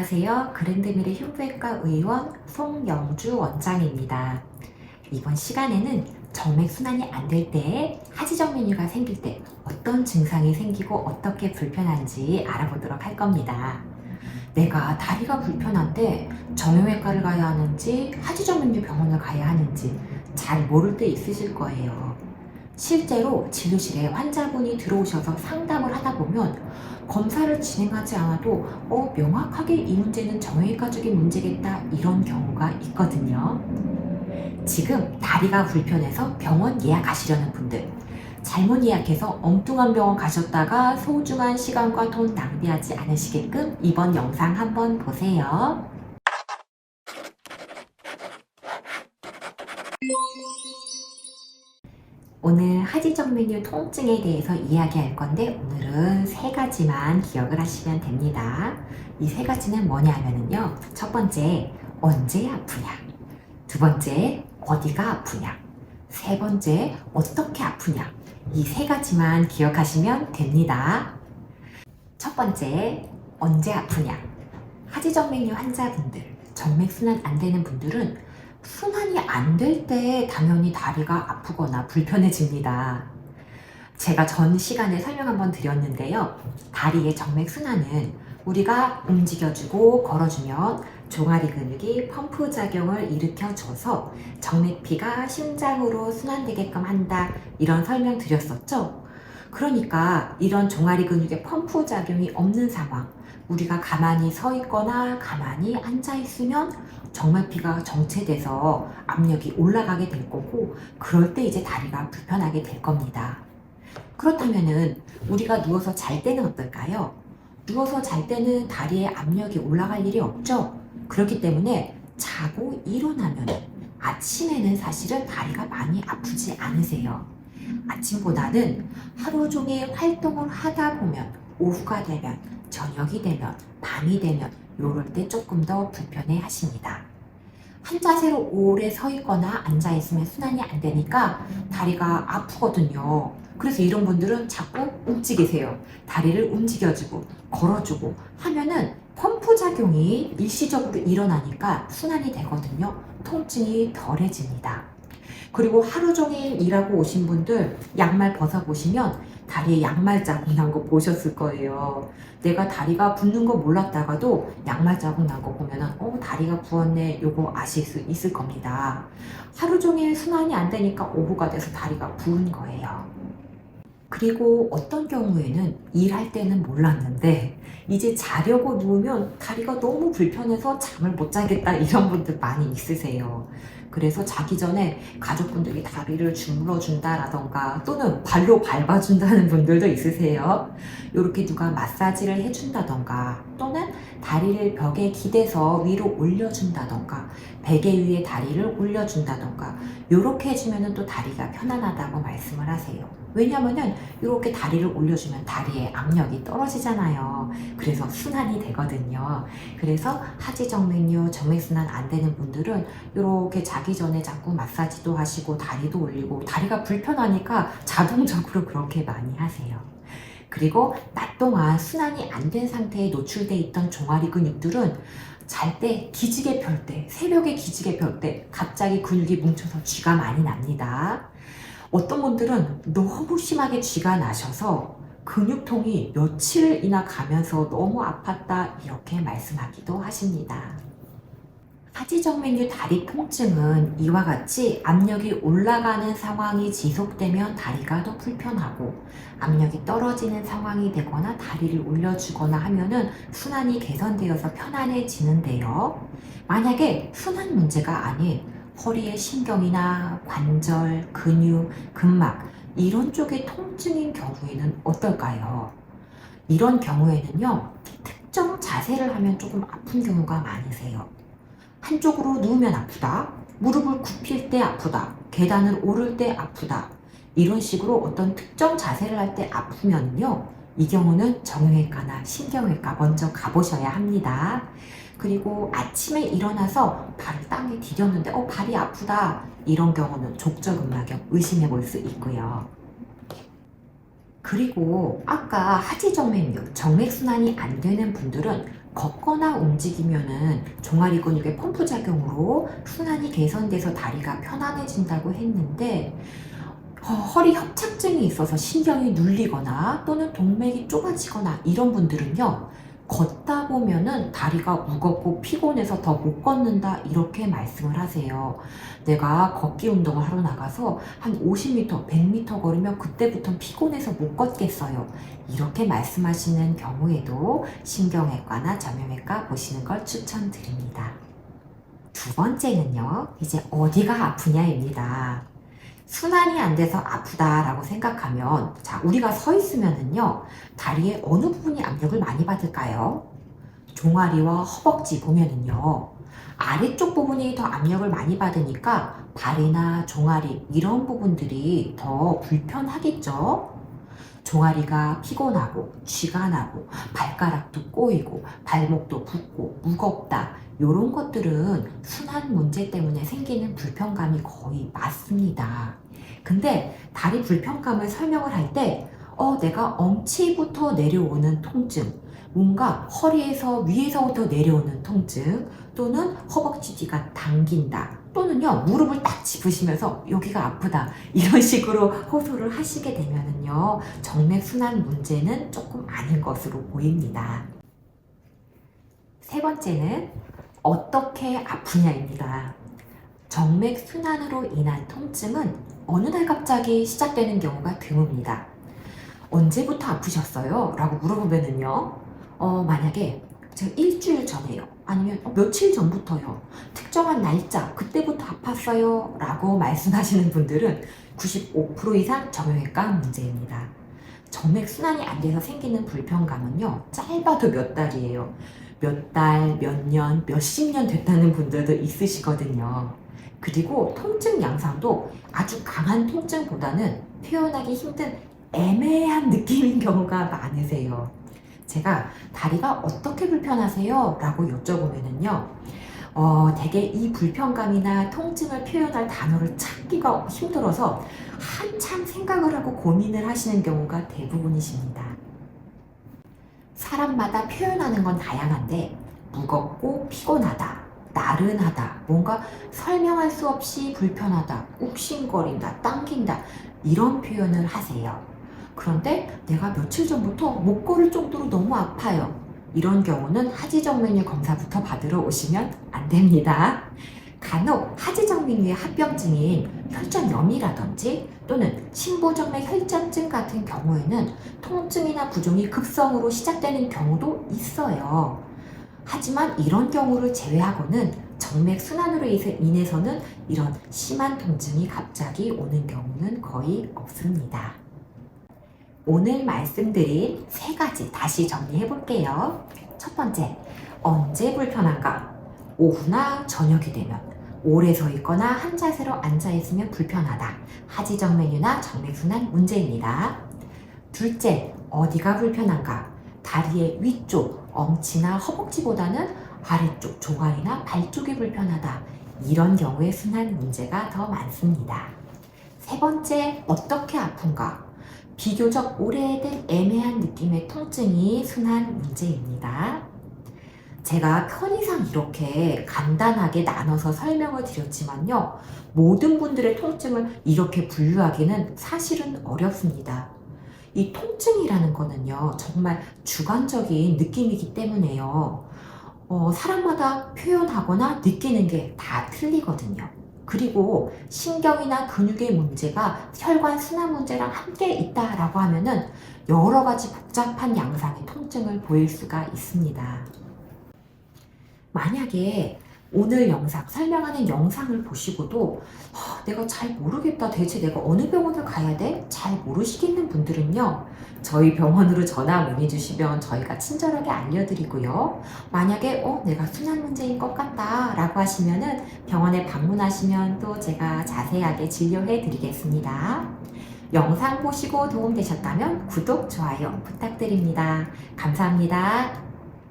안녕하세요. 그랜드미래 흉부외과 의원 송영주 원장입니다. 이번 시간에는 정맥순환이 안 될 때 하지정맥류가 생길 때 어떤 증상이 생기고 어떻게 불편한지 알아보도록 할 겁니다. 내가 다리가 불편한데 정형외과를 가야 하는지 하지정맥류 병원을 가야 하는지 잘 모를 때 있으실 거예요. 실제로 진료실에 환자분이 들어오셔서 상담을 하다 보면 검사를 진행하지 않아도 명확하게 이 문제는 정형외과적인 문제겠다 이런 경우가 있거든요. 지금 다리가 불편해서 병원 예약하시려는 분들, 잘못 예약해서 엉뚱한 병원 가셨다가 소중한 시간과 돈 낭비하지 않으시게끔 이번 영상 한번 보세요. 오늘 하지정맥류 통증에 대해서 이야기할 건데 오늘은 세 가지만 기억을 하시면 됩니다. 이 세 가지는 뭐냐 하면요. 첫 번째, 언제 아프냐. 두 번째, 어디가 아프냐. 세 번째, 어떻게 아프냐. 이 세 가지만 기억하시면 됩니다. 첫 번째, 언제 아프냐. 하지정맥류 환자분들, 정맥순환 안 되는 분들은 순환이 안 될 때 당연히 다리가 아프거나 불편해집니다. 제가 전 시간에 설명 한번 드렸는데요. 다리의 정맥순환은 우리가 움직여주고 걸어주면 종아리 근육이 펌프 작용을 일으켜줘서 정맥피가 심장으로 순환되게끔 한다. 이런 설명 드렸었죠. 그러니까 이런 종아리 근육의 펌프 작용이 없는 상황, 우리가 가만히 서 있거나 가만히 앉아 있으면 정맥피가 정체돼서 압력이 올라가게 될 거고, 그럴 때 이제 다리가 불편하게 될 겁니다. 그렇다면은 우리가 누워서 잘 때는 어떨까요? 누워서 잘 때는 다리에 압력이 올라갈 일이 없죠. 그렇기 때문에 자고 일어나면 아침에는 사실은 다리가 많이 아프지 않으세요. 아침보다는 하루 종일 활동을 하다 보면 오후가 되면, 저녁이 되면, 밤이 되면 요럴 때 조금 더 불편해 하십니다. 한 자세로 오래 서 있거나 앉아 있으면 순환이 안 되니까 다리가 아프거든요. 그래서 이런 분들은 자꾸 움직이세요. 다리를 움직여주고 걸어주고 하면은 펌프 작용이 일시적으로 일어나니까 순환이 되거든요. 통증이 덜해집니다. 그리고 하루 종일 일하고 오신 분들 양말 벗어보시면 다리에 양말 자국 난 거 보셨을 거예요. 내가 다리가 붓는 거 몰랐다가도 양말 자국 난 거 보면은 다리가 부었네 요거 아실 수 있을 겁니다. 하루 종일 순환이 안 되니까 오후가 돼서 다리가 부은 거예요. 그리고 어떤 경우에는 일할 때는 몰랐는데 이제 자려고 누우면 다리가 너무 불편해서 잠을 못 자겠다 이런 분들 많이 있으세요. 그래서 자기 전에 가족분들이 다리를 주물러 준다라던가 또는 발로 밟아준다는 분들도 있으세요. 이렇게 누가 마사지를 해준다던가 또는 다리를 벽에 기대서 위로 올려준다던가 베개 위에 다리를 올려준다던가 이렇게 해주면 또 다리가 편안하다고 말씀을 하세요. 왜냐면은 이렇게 다리를 올려주면 다리에 압력이 떨어지잖아요. 그래서 순환이 되거든요. 그래서 하지정맥류, 정맥순환 안 되는 분들은 이렇게 자기 전에 자꾸 마사지도 하시고 다리도 올리고 다리가 불편하니까 자동적으로 그렇게 많이 하세요. 그리고 낮 동안 순환이 안 된 상태에 노출돼 있던 종아리 근육들은 잘 때 기지개 펼 때, 새벽에 기지개 펼 때 갑자기 근육이 뭉쳐서 쥐가 많이 납니다. 어떤 분들은 너무 심하게 쥐가 나셔서 근육통이 며칠이나 가면서 너무 아팠다 이렇게 말씀하기도 하십니다. 하지정맥류 다리 통증은 이와 같이 압력이 올라가는 상황이 지속되면 다리가 더 불편하고 압력이 떨어지는 상황이 되거나 다리를 올려주거나 하면은 순환이 개선되어서 편안해지는데요. 만약에 순환 문제가 아닌 허리의 신경이나 관절, 근육, 근막 이런 쪽의 통증인 경우에는 어떨까요? 이런 경우에는요, 특정 자세를 하면 조금 아픈 경우가 많으세요. 한쪽으로 누우면 아프다, 무릎을 굽힐 때 아프다, 계단을 오를 때 아프다 이런 식으로 어떤 특정 자세를 할 때 아프면요, 이 경우는 정형외과나 신경외과 먼저 가보셔야 합니다. 그리고 아침에 일어나서 발을 땅에 디뎠는데 발이 아프다 이런 경우는 족저근막염 의심해 볼 수 있고요. 그리고 아까 하지정맥류, 정맥순환이 안 되는 분들은 걷거나 움직이면은 종아리 근육의 펌프 작용으로 순환이 개선돼서 다리가 편안해진다고 했는데 허리 협착증이 있어서 신경이 눌리거나 또는 동맥이 좁아지거나 이런 분들은요, 걷다 보면은 다리가 무겁고 피곤해서 더 못 걷는다 이렇게 말씀을 하세요. 내가 걷기 운동을 하러 나가서 한 50m, 100m 걸으면 그때부터 피곤해서 못 걷겠어요. 이렇게 말씀하시는 경우에도 신경외과나 정형외과 보시는 걸 추천드립니다. 두 번째는요, 이제 어디가 아프냐입니다. 순환이 안 돼서 아프다라고 생각하면, 자, 우리가 서 있으면은요, 다리의 어느 부분이 압력을 많이 받을까요? 종아리와 허벅지 보면은요, 아래쪽 부분이 더 압력을 많이 받으니까 발이나 종아리 이런 부분들이 더 불편하겠죠? 종아리가 피곤하고 쥐가 나고 발가락도 꼬이고 발목도 붓고 무겁다 이런 것들은 순환 문제 때문에 생기는 불편감이 거의 맞습니다. 근데 다리 불편감을 설명을 할 때 내가 엉치부터 내려오는 통증, 뭔가 허리에서 위에서부터 내려오는 통증, 또는 허벅지 뒤가 당긴다, 또는요 무릎을 딱 짚으시면서 여기가 아프다 이런 식으로 호소를 하시게 되면은요 정맥순환 문제는 조금 아닌 것으로 보입니다. 세 번째는 어떻게 아프냐입니다. 정맥순환으로 인한 통증은 어느 날 갑자기 시작되는 경우가 드뭅니다. 언제부터 아프셨어요? 라고 물어보면은요, 만약에 제가 일주일 전에요. 아니면 며칠 전부터요. 특정한 날짜, 그때부터 아팠어요. 라고 말씀하시는 분들은 95% 이상 정형외과 문제입니다. 정맥순환이 안 돼서 생기는 불편감은요, 짧아도 몇 달이에요. 몇 달, 몇 년, 몇십 년 됐다는 분들도 있으시거든요. 그리고 통증 양상도 아주 강한 통증보다는 표현하기 힘든 애매한 느낌인 경우가 많으세요. 제가 다리가 어떻게 불편하세요? 라고 여쭤보면은요, 되게 이 불편감이나 통증을 표현할 단어를 찾기가 힘들어서 한참 생각을 하고 고민을 하시는 경우가 대부분이십니다. 사람마다 표현하는 건 다양한데, 무겁고 피곤하다, 나른하다, 뭔가 설명할 수 없이 불편하다, 욱신거린다, 당긴다, 이런 표현을 하세요. 그런데 내가 며칠 전부터 못 걸을 정도로 너무 아파요. 이런 경우는 하지정맥류 검사부터 받으러 오시면 안 됩니다. 간혹 하지정맥류의 합병증인 혈전염이라든지 또는 심부정맥 혈전증 같은 경우에는 통증이나 부종이 급성으로 시작되는 경우도 있어요. 하지만 이런 경우를 제외하고는 정맥순환으로 인해서는 이런 심한 통증이 갑자기 오는 경우는 거의 없습니다. 오늘 말씀드린 세 가지 다시 정리해 볼게요. 첫 번째, 언제 불편한가? 오후나 저녁이 되면, 오래 서 있거나 한 자세로 앉아 있으면 불편하다. 하지정맥류나 정맥순환 문제입니다. 둘째, 어디가 불편한가? 다리의 위쪽, 엉치나 허벅지보다는 아래쪽, 종아리나 발 쪽이 불편하다. 이런 경우에 순환 문제가 더 많습니다. 세 번째, 어떻게 아픈가? 비교적 오래된 애매한 느낌의 통증이 순환 문제입니다. 제가 편의상 이렇게 간단하게 나눠서 설명을 드렸지만요, 모든 분들의 통증을 이렇게 분류하기는 사실은 어렵습니다. 이 통증이라는 거는요, 정말 주관적인 느낌이기 때문에요. 사람마다 표현하거나 느끼는 게 다 틀리거든요. 그리고 신경이나 근육의 문제가 혈관 순환 문제랑 함께 있다라고 하면은 여러 가지 복잡한 양상의 통증을 보일 수가 있습니다. 만약에 오늘 영상, 설명하는 영상을 보시고도 내가 잘 모르겠다, 대체 내가 어느 병원을 가야 돼? 잘 모르시겠는 분들은요, 저희 병원으로 전화 문의 주시면 저희가 친절하게 알려드리고요. 만약에 내가 순환 문제인 것 같다 라고 하시면은 병원에 방문하시면 또 제가 자세하게 진료해 드리겠습니다. 영상 보시고 도움되셨다면 구독, 좋아요 부탁드립니다. 감사합니다.